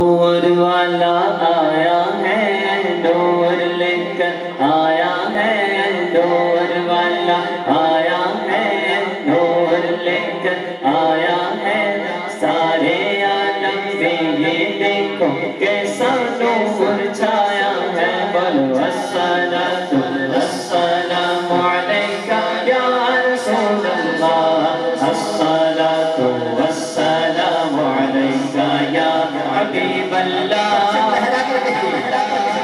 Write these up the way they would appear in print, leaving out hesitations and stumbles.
نور والا آیا ہے، نور لے کر آیا ہے، نور والا آیا ہے، نور لے کر آیا ہے، سارے عالم میں یہ دیکھو کیسا نور چھایا ہے، بولو الصلاۃ والسلام علیکہ یا رسول اللہ، الصلاۃ والسلام علیکہ یا حبیب اللہ،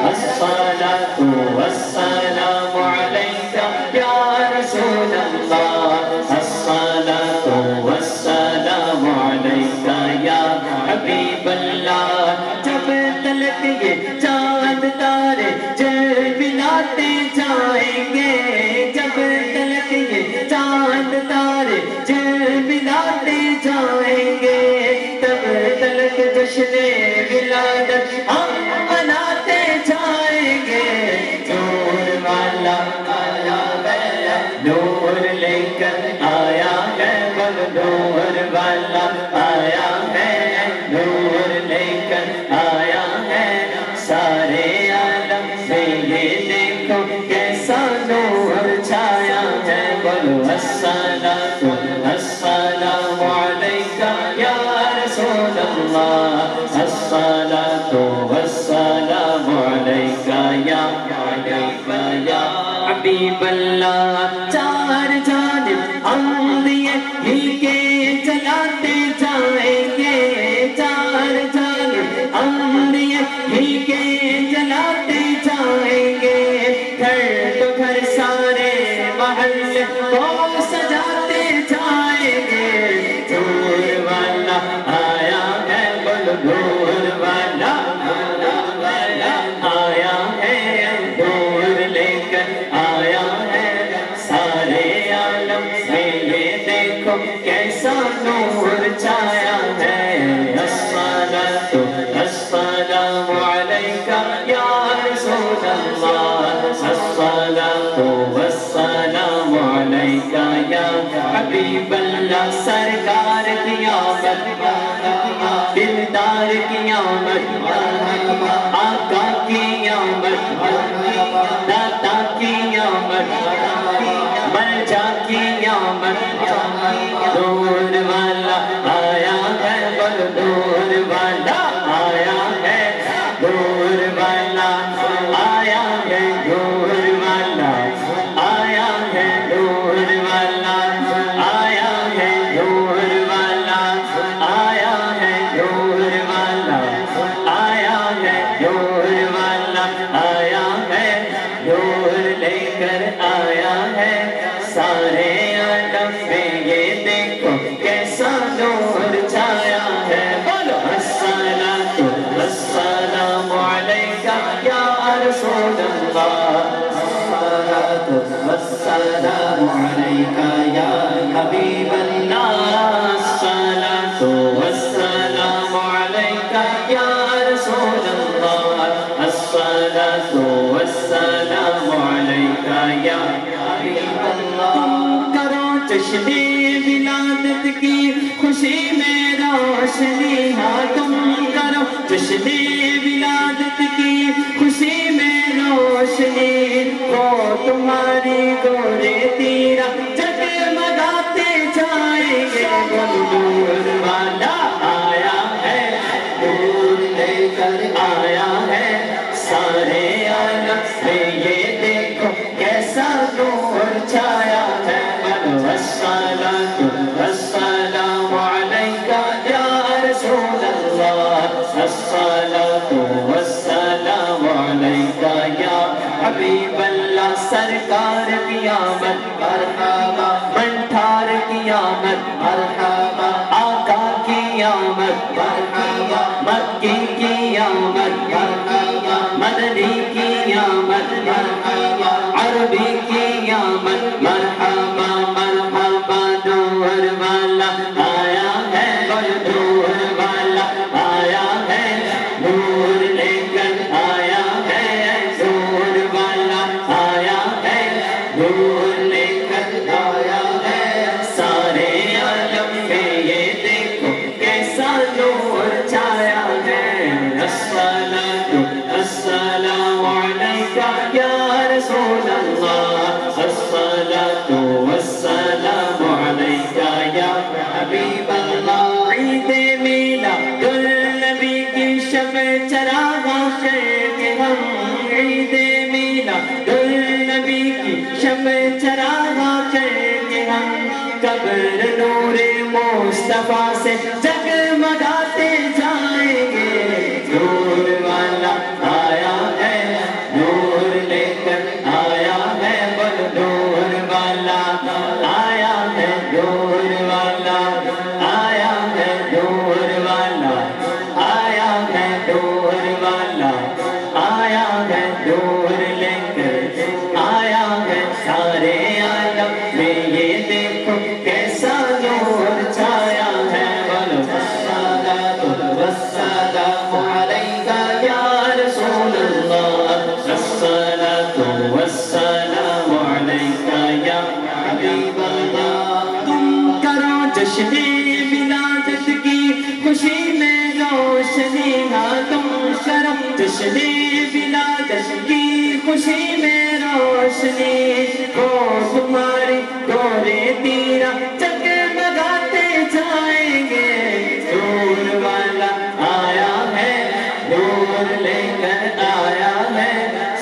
الصلاۃ والسلام علیکہ یا رسول اللہ، الصلاۃ والسلام علیکہ یا حبیب اللہ۔ جب تلک یہ چاند تارے جلولاتے جائیں گے، جب تلک یہ چاند تارے جلولاتے جائیں گے، تب تلک جشن ولادت ہم مناتے جائیں گے۔ نور والا آیا ہے، نور لے کر آیا ہے، بول نور والا آیا ہے، نور لے کر آیا ہے، سارے عالم میں یہ دیکھو کیسا نور چھایا ہے، بولو الصلاۃ والسلام علیکہ یا رسول اللہ، الصلاۃ والسلام علیکہ یا حبیب اللہ۔ چار جانب انبیاء ہل کے چلاتے جائیں گے، چار جانب انبیاء ہل کے چلاتے جائیں گے، گھر تو گھر سارے محلے کو سجاتے جائیں گے۔ نور والا آیا ہے، بولو نور والا آیا ہے، نور لے کر آیا ہے، سارے عالم میں یہ دیکھو کیسا نور چھایا ہے۔ الصلاۃ والسلام علیکہ یا رسول اللہ، الصلاۃ والسلام علیکہ یا حبیب اللہ۔ سرکار کی آمد، دلدار کی آمد، آقا کی آمد، داتا کی آمد، ملجا کی آمد، نور والا آیا ہے، بول نور والا آیا ہے، نور والا آیا ہے، نور والا آیا ہے، نور والا آیا ہے، نور والا آیا ہے، نور والا آیا ہے، نور والا آیا ہے، نور لے کر آیا ہے، سارے عالم میں یہ دیکھو کیسا نور چھایا ہے، بولو الصلاۃ والسلام علیکہ یا رسول اللہ، الصلاۃ والسلام علیکہ یا حبیب اللہ، الصلاۃ والسلام علیکہ یا رسول اللہ، الصلاۃ والسلام علیکہ یا حبیب اللہ۔ تم کرو جشن ولادت کی خوشی میں روشنی، ہاں تم کرو جشن ولادت کی خوشی میں روشنی، وہ تمہاری گولے تیرا جگمگاتے جائیں گے، نور والا آیا ہے، نور لے کر آیا ہے، سارے عالم میں یہ دیکھو کیسا نور چھایا ہے، الصلاۃ والسلام علیکہ یا رسول اللہ، الصلاۃ والسلام علیکہ یا حبیب اللہ۔ سرکار کی آمد مرحبا، منٹھار کی آمد مرحبا، آقا کی آمد مرحبا، مکی کی آمد مرحبا، مدنی کی آمد مرحبا، عربی کی آمد مرحبا، مرحبا، نور والا آیا ہے، بول نور والا آیا ہے، نور لے کر آیا ہے، نور والا آیا ہے، نور لے کر آیا ہے، سارے عالم میں یہ دیکھو کیسا نور چھایا ہے۔ رسول اللہ الصلاۃ والسلام علیک یا حبیب اللہ عید میلاد النبی کی شب چراغ کے ہم عید میلاد النبی کی شب چراغ کے ہم قبر نور مصطفیٰ سے جگمگاتے جائیں گے نور والا آیا ہے نور لے کر آیا ہے بل نور والا آیا ہے نور والا آیا ہے نور والا آیا ہے نور والا آیا ہے نور لے کر آیا ہے سارے عالم میں یہ دیکھو کیسا نور چھایا ہے بولو الصلاۃ والسلام علیک یا رسول اللہ الصلاۃ والسلام علیک یا حبیب اللہ تم کرو جشن ولادت کی خوشی میں روشنی ہاں تم کرو جشن ولادت کی خوشی میں روشنی ہو تمہاری گورے تیرا جگمگاتے جائیں گے نور والا آیا ہے نور لے کر آیا ہے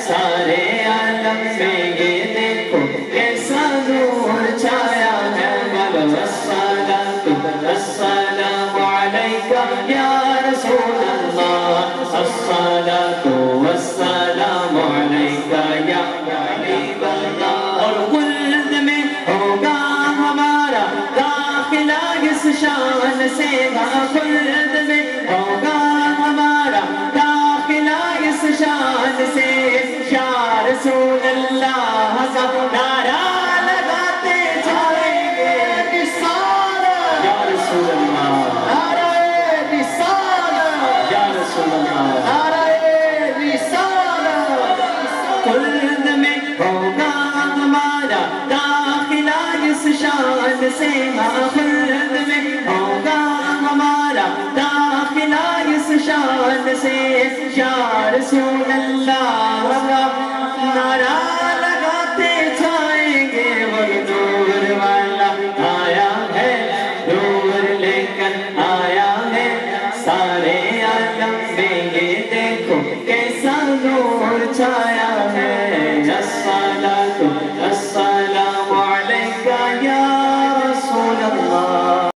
سارے عالم میں یہ دیکھو کیسا نور چھایا ہے بولو الصلاۃ والسلام علیک یا رسول اللہ الصلاۃ والسلام علیک یا حبیب اللہ اور خلد میں ہوگا ہمارا داخلہ اس شان سے خلد میں ہوگا ہمارا داخلہ اس شان سے یا رسول اللہ کا نعرہ لگاتے جائیں گے رسالت یا رسول اللہ نعرہ رسالت یا رسول اللہ نعرہ رسالت خلد میں ہوگا ہمارا داخلہ اس شان سے خلد میں ہوگا ہمارا داخلہ اس شان سے یا رسول اللہ کا نعرہ